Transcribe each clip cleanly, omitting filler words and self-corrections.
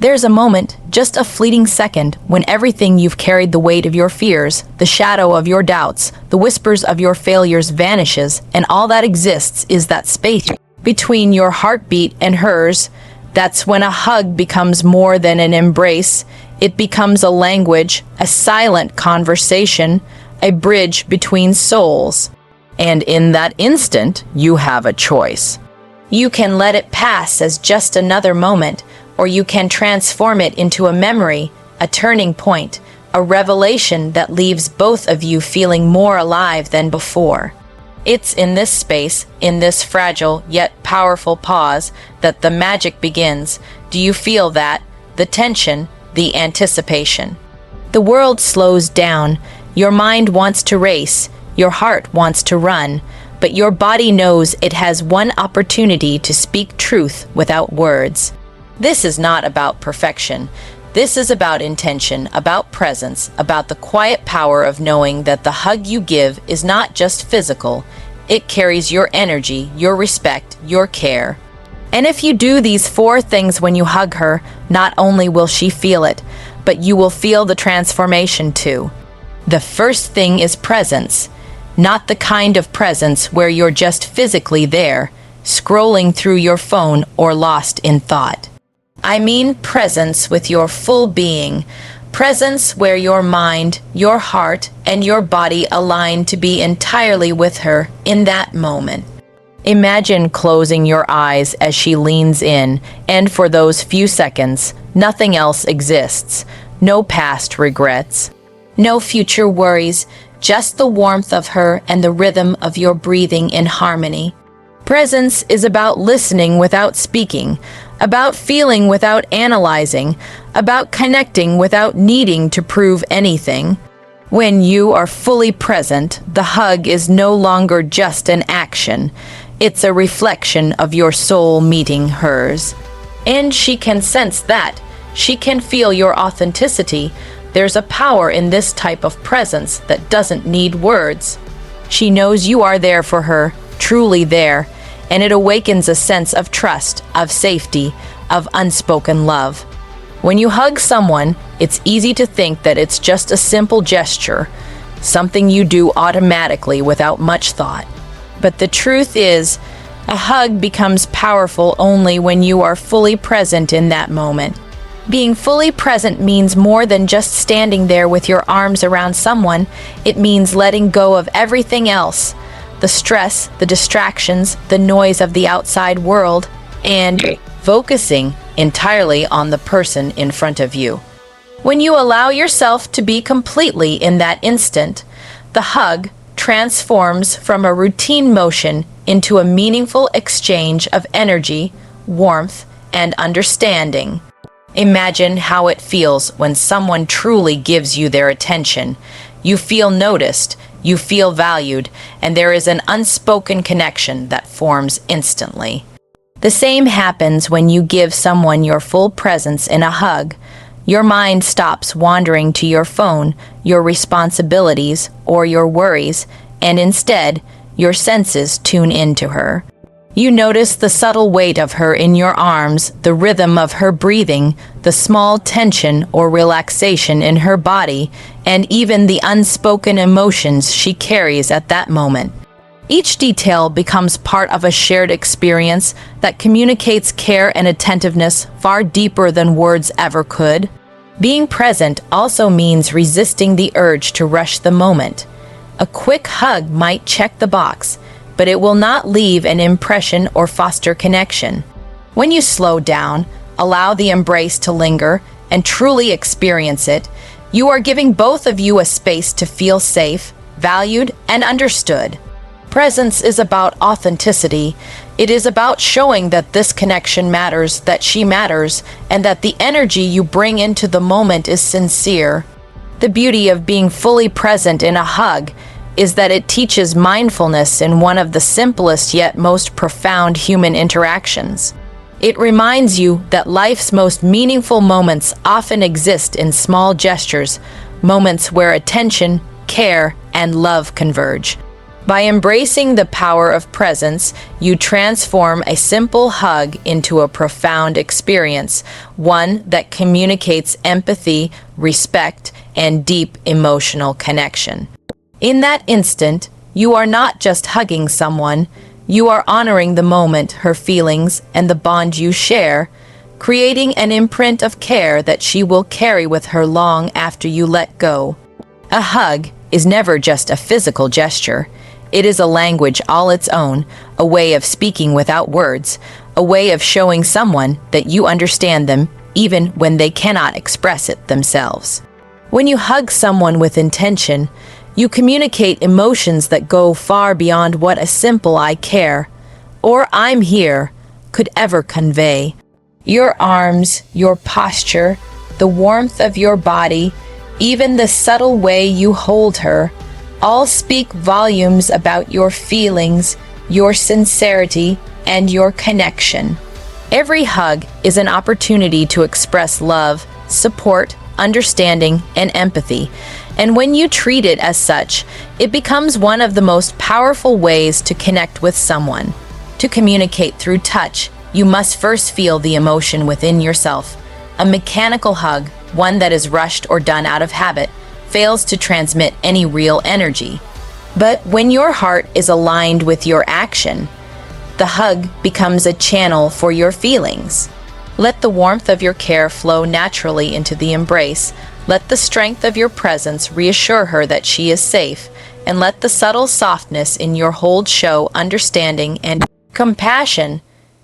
There's a moment, just a fleeting second, when everything you've carried, the weight of your fears, the shadow of your doubts, the whispers of your failures vanishes, and all that exists is that space between your heartbeat and hers. That's when a hug becomes more than an embrace. It becomes a language, a silent conversation, a bridge between souls. And in that instant, you have a choice. You can let it pass as just another moment, or you can transform it into a memory, a turning point, a revelation that leaves both of you feeling more alive than before. It's in this space, in this fragile yet powerful pause, that the magic begins. Do you feel that? The tension, the anticipation. The world slows down. Your mind wants to race. Your heart wants to run. But your body knows it has one opportunity to speak truth without words. This is not about perfection. This is about intention, about presence, about the quiet power of knowing that the hug you give is not just physical. It carries your energy, your respect, your care. And if you do these 4 things when you hug her, not only will she feel it, but you will feel the transformation too. The first thing is presence. Not the kind of presence where you're just physically there, scrolling through your phone or lost in thought. I mean presence with your full being, presence where your mind, your heart, and your body align to be entirely with her in that moment. Imagine closing your eyes as she leans in, and for those few seconds, nothing else exists. No past regrets, no future worries, just the warmth of her and the rhythm of your breathing in harmony. Presence is about listening without speaking, about feeling without analyzing, about connecting without needing to prove anything. When you are fully present, the hug is no longer just an action. It's a reflection of your soul meeting hers. And she can sense that. She can feel your authenticity. There's a power in this type of presence that doesn't need words. She knows you are there for her, truly there, and it awakens a sense of trust, of safety, of unspoken love. When you hug someone, it's easy to think that it's just a simple gesture, something you do automatically without much thought. But the truth is, a hug becomes powerful only when you are fully present in that moment. Being fully present means more than just standing there with your arms around someone. It means letting go of everything else, the stress, the distractions, the noise of the outside world, and focusing entirely on the person in front of you. When you allow yourself to be completely in that instant, the hug transforms from a routine motion into a meaningful exchange of energy, warmth, and understanding. Imagine how it feels when someone truly gives you their attention. You feel noticed, you feel valued, and there is an unspoken connection that forms instantly. The same happens when you give someone your full presence in a hug. Your mind stops wandering to your phone, your responsibilities, or your worries, and instead, your senses tune into her. You notice the subtle weight of her in your arms, the rhythm of her breathing, the small tension or relaxation in her body, and even the unspoken emotions she carries at that moment. Each detail becomes part of a shared experience that communicates care and attentiveness far deeper than words ever could. Being present also means resisting the urge to rush the moment. A quick hug might check the box, but it will not leave an impression or foster connection. When you slow down, allow the embrace to linger, and truly experience it, you are giving both of you a space to feel safe, valued, and understood. Presence is about authenticity. It is about showing that this connection matters, that she matters, and that the energy you bring into the moment is sincere. The beauty of being fully present in a hug is that it teaches mindfulness in one of the simplest yet most profound human interactions. It reminds you that life's most meaningful moments often exist in small gestures, moments where attention, care, and love converge. By embracing the power of presence, you transform a simple hug into a profound experience, one that communicates empathy, respect, and deep emotional connection. In that instant, you are not just hugging someone, you are honoring the moment, her feelings, and the bond you share, creating an imprint of care that she will carry with her long after you let go. A hug is never just a physical gesture. It is a language all its own, a way of speaking without words, a way of showing someone that you understand them even when they cannot express it themselves. When you hug someone with intention, you communicate emotions that go far beyond what a simple "I care" or "I'm here" could ever convey. Your arms, your posture, the warmth of your body, even the subtle way you hold her, all speak volumes about your feelings, your sincerity, and your connection. Every hug is an opportunity to express love, support, understanding, and empathy. And when you treat it as such, it becomes one of the most powerful ways to connect with someone. To communicate through touch, you must first feel the emotion within yourself. A mechanical hug, one that is rushed or done out of habit, fails to transmit any real energy. But when your heart is aligned with your action, the hug becomes a channel for your feelings. Let the warmth of your care flow naturally into the embrace. Let the strength of your presence reassure her that she is safe, and let the subtle softness in your hold show understanding and compassion.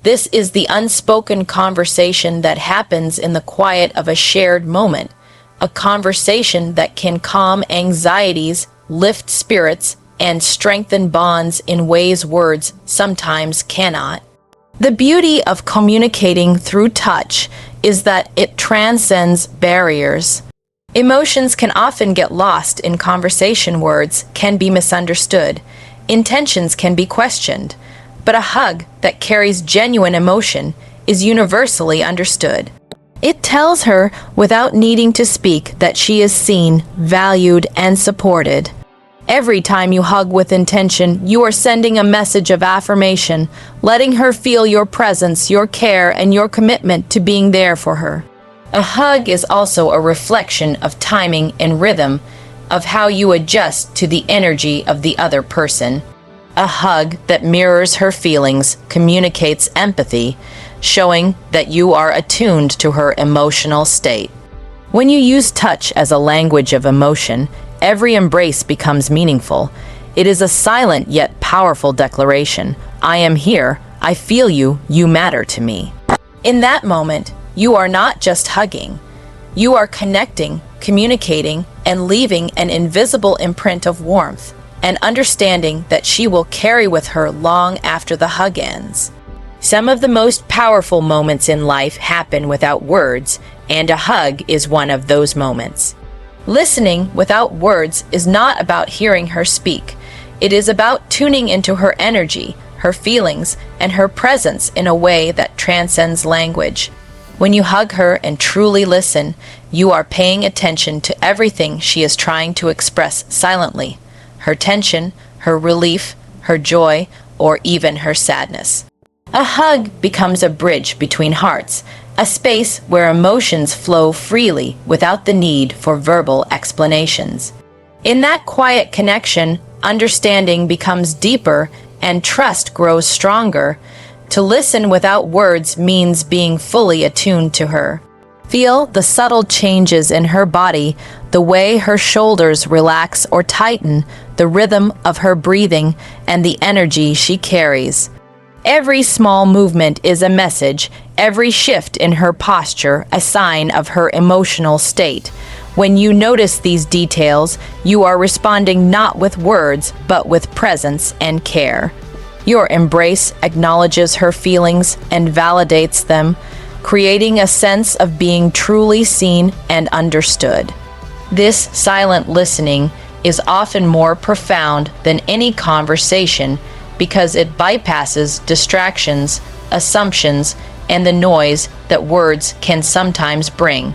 This is the unspoken conversation that happens in the quiet of a shared moment, a conversation that can calm anxieties, lift spirits, and strengthen bonds in ways words sometimes cannot. The beauty of communicating through touch is that it transcends barriers. Emotions can often get lost in conversation, words can be misunderstood, intentions can be questioned, but a hug that carries genuine emotion is universally understood. It tells her, without needing to speak, that she is seen, valued, and supported. Every time you hug with intention, you are sending a message of affirmation, letting her feel your presence, your care, and your commitment to being there for her. A hug is also a reflection of timing and rhythm, of how you adjust to the energy of the other person. A hug that mirrors her feelings communicates empathy, showing that you are attuned to her emotional state. When you use touch as a language of emotion, every embrace becomes meaningful. It is a silent yet powerful declaration. I am here, I feel you, you matter to me. In that moment, you are not just hugging. You are connecting, communicating, and leaving an invisible imprint of warmth, and understanding that she will carry with her long after the hug ends. Some of the most powerful moments in life happen without words, and a hug is one of those moments. Listening without words is not about hearing her speak. It is about tuning into her energy, her feelings, and her presence in a way that transcends language. When you hug her and truly listen, you are paying attention to everything she is trying to express silently: her tension, her relief, her joy, or even her sadness. A hug becomes a bridge between hearts, a space where emotions flow freely without the need for verbal explanations. In that quiet connection, understanding becomes deeper and trust grows stronger. To listen without words means being fully attuned to her. Feel the subtle changes in her body, the way her shoulders relax or tighten, the rhythm of her breathing, and the energy she carries. Every small movement is a message, every shift in her posture a sign of her emotional state. When you notice these details, you are responding not with words, but with presence and care. Your embrace acknowledges her feelings and validates them, creating a sense of being truly seen and understood. This silent listening is often more profound than any conversation because it bypasses distractions, assumptions, and the noise that words can sometimes bring.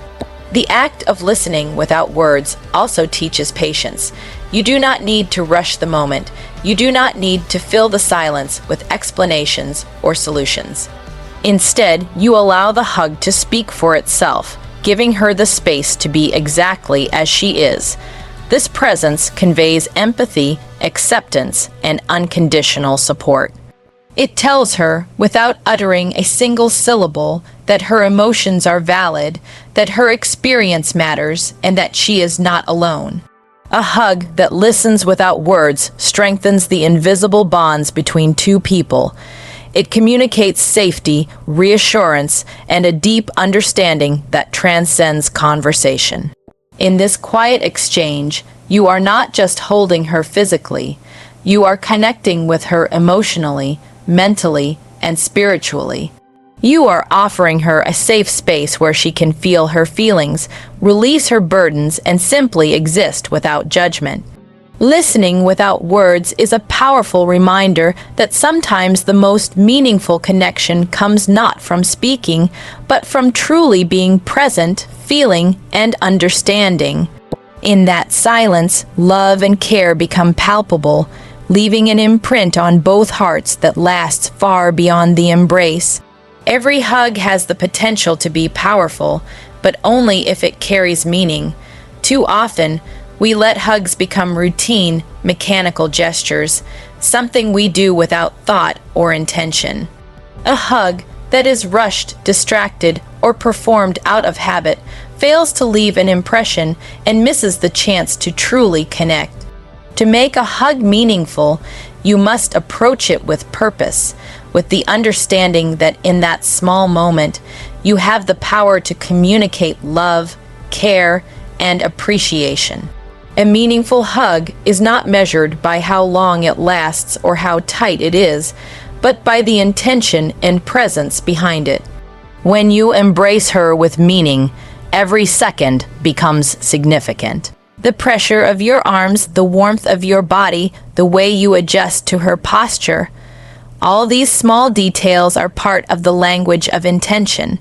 The act of listening without words also teaches patience. You do not need to rush the moment. You do not need to fill the silence with explanations or solutions. Instead, you allow the hug to speak for itself, giving her the space to be exactly as she is. This presence conveys empathy, acceptance, and unconditional support. It tells her, without uttering a single syllable, that her emotions are valid, that her experience matters, and that she is not alone. A hug that listens without words strengthens the invisible bonds between two people. It communicates safety, reassurance, and a deep understanding that transcends conversation. In this quiet exchange, you are not just holding her physically, you are connecting with her emotionally, mentally, and spiritually. You are offering her a safe space where she can feel her feelings, release her burdens, and simply exist without judgment. Listening without words is a powerful reminder that sometimes the most meaningful connection comes not from speaking, but from truly being present, feeling, and understanding. In that silence, love and care become palpable, leaving an imprint on both hearts that lasts far beyond the embrace. Every hug has the potential to be powerful, but only if it carries meaning. Too often, we let hugs become routine, mechanical gestures, something we do without thought or intention. A hug that is rushed, distracted, or performed out of habit fails to leave an impression and misses the chance to truly connect. To make a hug meaningful, you must approach it with purpose, with the understanding that in that small moment, you have the power to communicate love, care, and appreciation. A meaningful hug is not measured by how long it lasts or how tight it is, but by the intention and presence behind it. When you embrace her with meaning, every second becomes significant. The pressure of your arms, the warmth of your body, the way you adjust to her posture, all these small details are part of the language of intention.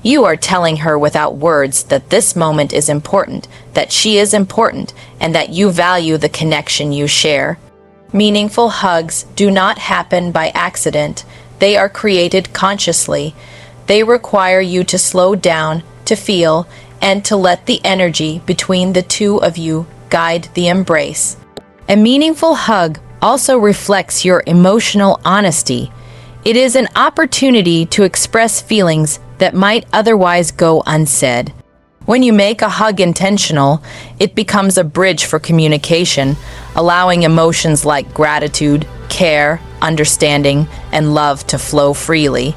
You are telling her without words that this moment is important, that she is important, and that you value the connection you share. Meaningful hugs do not happen by accident. They are created consciously. They require you to slow down, to feel, and to let the energy between the two of you guide the embrace. A meaningful hug also reflects your emotional honesty. It is an opportunity to express feelings that might otherwise go unsaid. When you make a hug intentional, it becomes a bridge for communication, allowing emotions like gratitude, care, understanding, and love to flow freely.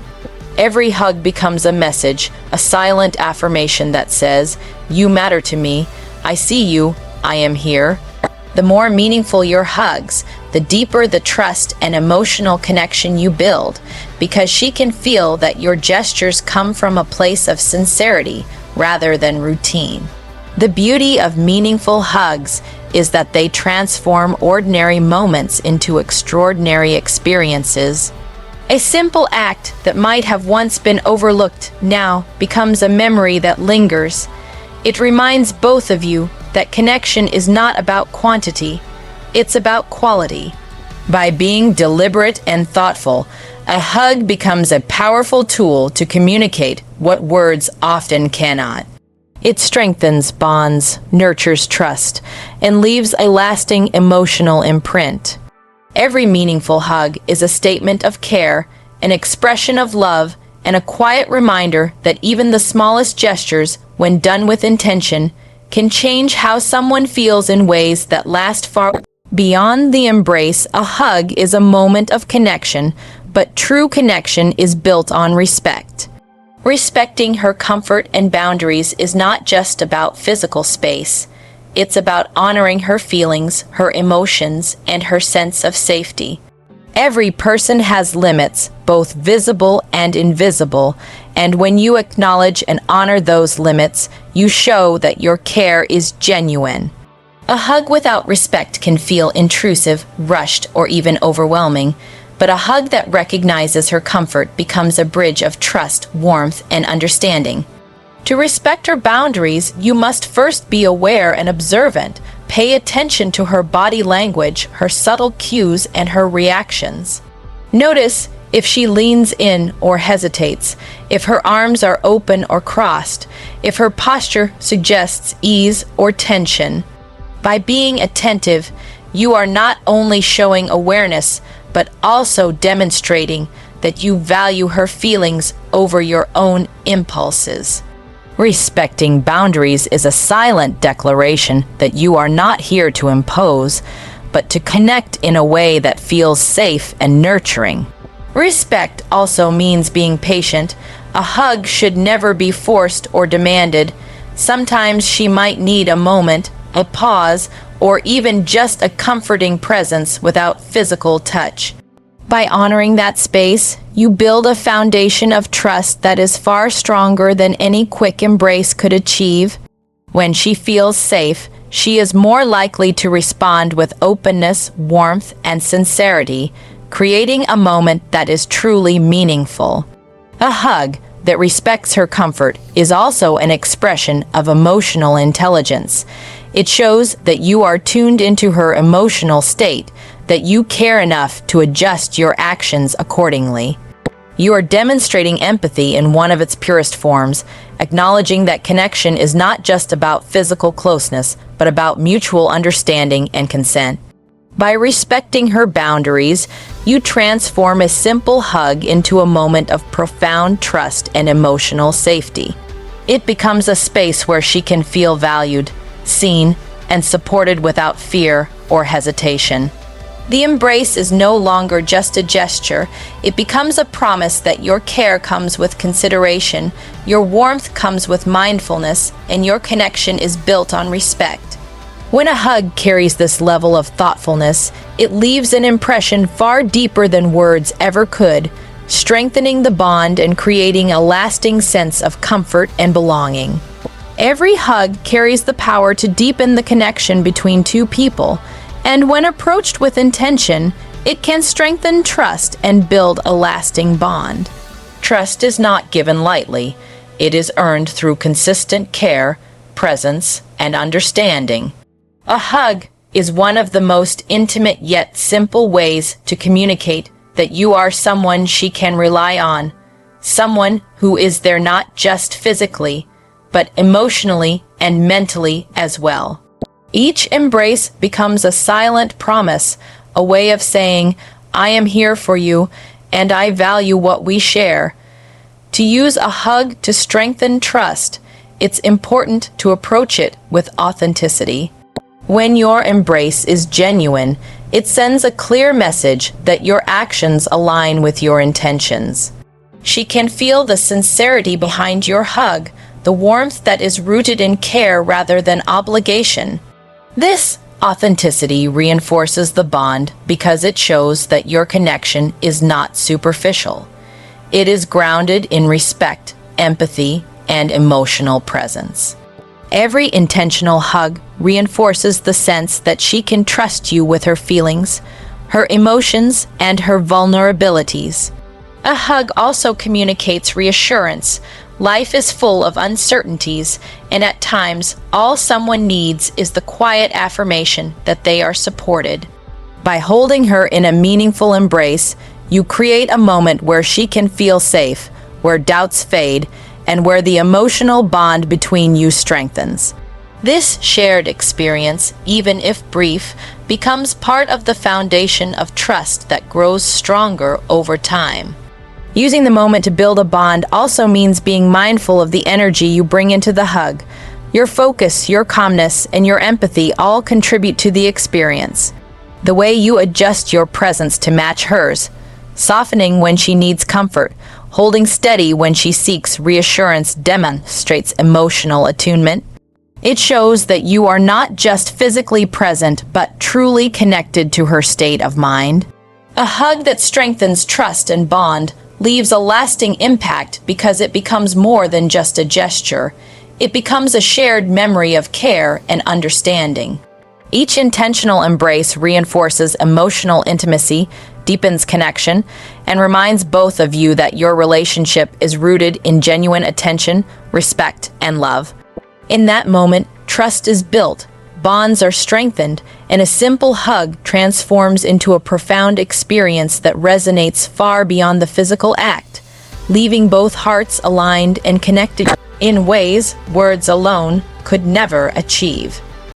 Every hug becomes a message, a silent affirmation that says, "You matter to me, I see you, I am here." The more meaningful your hugs, the deeper the trust and emotional connection you build, because she can feel that your gestures come from a place of sincerity rather than routine. The beauty of meaningful hugs is that they transform ordinary moments into extraordinary experiences. A simple act that might have once been overlooked now becomes a memory that lingers. It reminds both of you that connection is not about quantity, it's about quality. By being deliberate and thoughtful, a hug becomes a powerful tool to communicate what words often cannot. It strengthens bonds, nurtures trust, and leaves a lasting emotional imprint. Every meaningful hug is a statement of care, an expression of love, and a quiet reminder that even the smallest gestures, when done with intention, can change how someone feels in ways that last far beyond the embrace. A hug is a moment of connection, but true connection is built on respect. Respecting her comfort and boundaries is not just about physical space. It's about honoring her feelings, her emotions, and her sense of safety. Every person has limits, both visible and invisible, and when you acknowledge and honor those limits, you show that your care is genuine. A hug without respect can feel intrusive, rushed, or even overwhelming, but a hug that recognizes her comfort becomes a bridge of trust, warmth, and understanding. To respect her boundaries, you must first be aware and observant. Pay attention to her body language, her subtle cues, and her reactions. Notice if she leans in or hesitates, if her arms are open or crossed, if her posture suggests ease or tension. By being attentive, you are not only showing awareness, but also demonstrating that you value her feelings over your own impulses. Respecting boundaries is a silent declaration that you are not here to impose, but to connect in a way that feels safe and nurturing. Respect also means being patient. A hug should never be forced or demanded. Sometimes she might need a moment, a pause, or even just a comforting presence without physical touch. By honoring that space, you build a foundation of trust that is far stronger than any quick embrace could achieve. When she feels safe, she is more likely to respond with openness, warmth, and sincerity, creating a moment that is truly meaningful. A hug that respects her comfort is also an expression of emotional intelligence. It shows that you are tuned into her emotional state, that you care enough to adjust your actions accordingly. You are demonstrating empathy in one of its purest forms, acknowledging that connection is not just about physical closeness, but about mutual understanding and consent. By respecting her boundaries, you transform a simple hug into a moment of profound trust and emotional safety. It becomes a space where she can feel valued, seen, and supported without fear or hesitation. The embrace is no longer just a gesture. It becomes a promise that your care comes with consideration, your warmth comes with mindfulness, and your connection is built on respect. When a hug carries this level of thoughtfulness, it leaves an impression far deeper than words ever could, strengthening the bond and creating a lasting sense of comfort and belonging. Every hug carries the power to deepen the connection between two people, and when approached with intention, it can strengthen trust and build a lasting bond. Trust is not given lightly. It is earned through consistent care, presence, and understanding. A hug is one of the most intimate yet simple ways to communicate that you are someone she can rely on, someone who is there not just physically, but emotionally and mentally as well. Each embrace becomes a silent promise, a way of saying, "I am here for you, and I value what we share." To use a hug to strengthen trust, it's important to approach it with authenticity. When your embrace is genuine, it sends a clear message that your actions align with your intentions. She can feel the sincerity behind your hug, the warmth that is rooted in care rather than obligation. This authenticity reinforces the bond because it shows that your connection is not superficial. It is grounded in respect, empathy, and emotional presence. Every intentional hug reinforces the sense that she can trust you with her feelings, her emotions, and her vulnerabilities. A hug also communicates reassurance. Life is full of uncertainties, and at times, all someone needs is the quiet affirmation that they are supported. By holding her in a meaningful embrace, you create a moment where she can feel safe, where doubts fade, and where the emotional bond between you strengthens. This shared experience, even if brief, becomes part of the foundation of trust that grows stronger over time. Using the moment to build a bond also means being mindful of the energy you bring into the hug. Your focus, your calmness, and your empathy all contribute to the experience. The way you adjust your presence to match hers, softening when she needs comfort, holding steady when she seeks reassurance, demonstrates emotional attunement. It shows that you are not just physically present, but truly connected to her state of mind. A hug that strengthens trust and bond leaves a lasting impact because it becomes more than just a gesture. It becomes a shared memory of care and understanding. Each intentional embrace reinforces emotional intimacy, deepens connection, and reminds both of you that your relationship is rooted in genuine attention, respect, and love. In that moment, trust is built, bonds are strengthened, and a simple hug transforms into a profound experience that resonates far beyond the physical act, leaving both hearts aligned and connected in ways words alone could never achieve.